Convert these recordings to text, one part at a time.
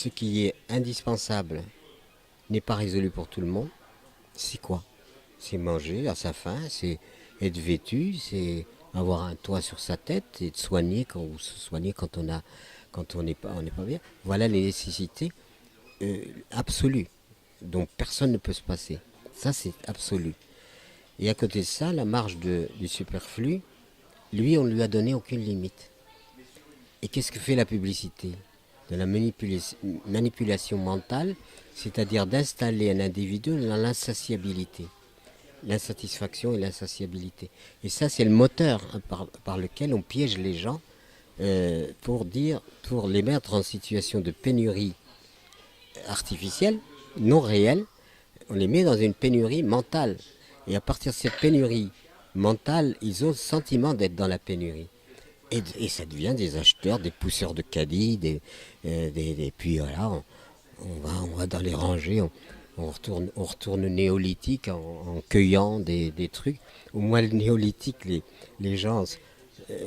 ce qui est indispensable n'est pas résolu pour tout le monde, c'est quoi? C'est manger à sa faim, c'est être vêtu, c'est avoir un toit sur sa tête et de soigner ou se soigner quand on n'est pas bien. Voilà les nécessités absolues dont personne ne peut se passer. Ça, c'est absolu. Et à côté de ça, la marge du superflu, lui, on ne lui a donné aucune limite. Et qu'est-ce que fait la publicité? De la manipulation mentale, c'est-à-dire d'installer un individu dans l'insatiabilité, l'insatisfaction et l'insatiabilité. Et ça, c'est le moteur par lequel on piège les gens pour les mettre en situation de pénurie artificielle, non réelle. On les met dans une pénurie mentale. Et à partir de cette pénurie mentale, ils ont le sentiment d'être dans la pénurie. Et ça devient des acheteurs, des pousseurs de caddies, puis voilà, on va dans les rangées, on retourne néolithique en cueillant des trucs. Au moins le néolithique, les gens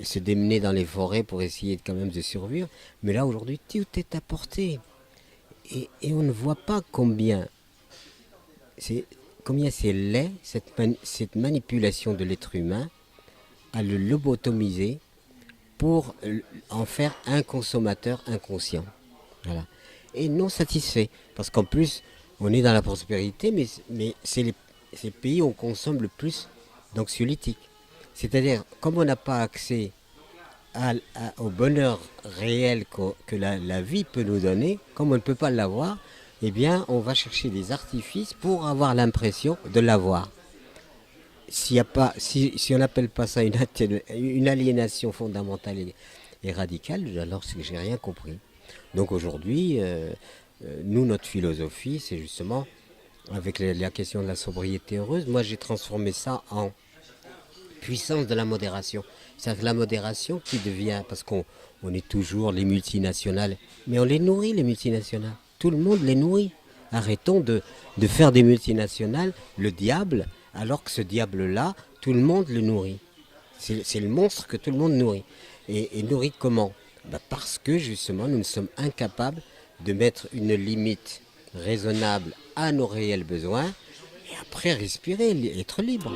se démenaient dans les forêts pour essayer quand même de survivre. Mais là aujourd'hui, tout est à portée. Et on ne voit pas combien c'est laid, cette manipulation de l'être humain, à le lobotomiser pour en faire un consommateur inconscient. Voilà. Et non satisfait. Parce qu'en plus, on est dans la prospérité, mais c'est les pays où on consomme le plus d'anxiolytiques. C'est-à-dire, comme on n'a pas accès au bonheur réel que la vie peut nous donner, comme on ne peut pas l'avoir, eh bien, on va chercher des artifices pour avoir l'impression de l'avoir. Si on n'appelle pas ça une aliénation fondamentale et radicale, alors c'est que j'ai rien compris. Donc aujourd'hui, nous, notre philosophie, c'est justement, avec la question de la sobriété heureuse, moi j'ai transformé ça en puissance de la modération. C'est-à-dire que la modération qui devient, parce qu'on est toujours les multinationales, mais on les nourrit les multinationales. Tout le monde les nourrit. Arrêtons de faire des multinationales le diable, alors que ce diable-là, tout le monde le nourrit. C'est le monstre que tout le monde nourrit. Et nourrit comment? Parce que justement, nous sommes incapables de mettre une limite raisonnable à nos réels besoins et après respirer, être libre.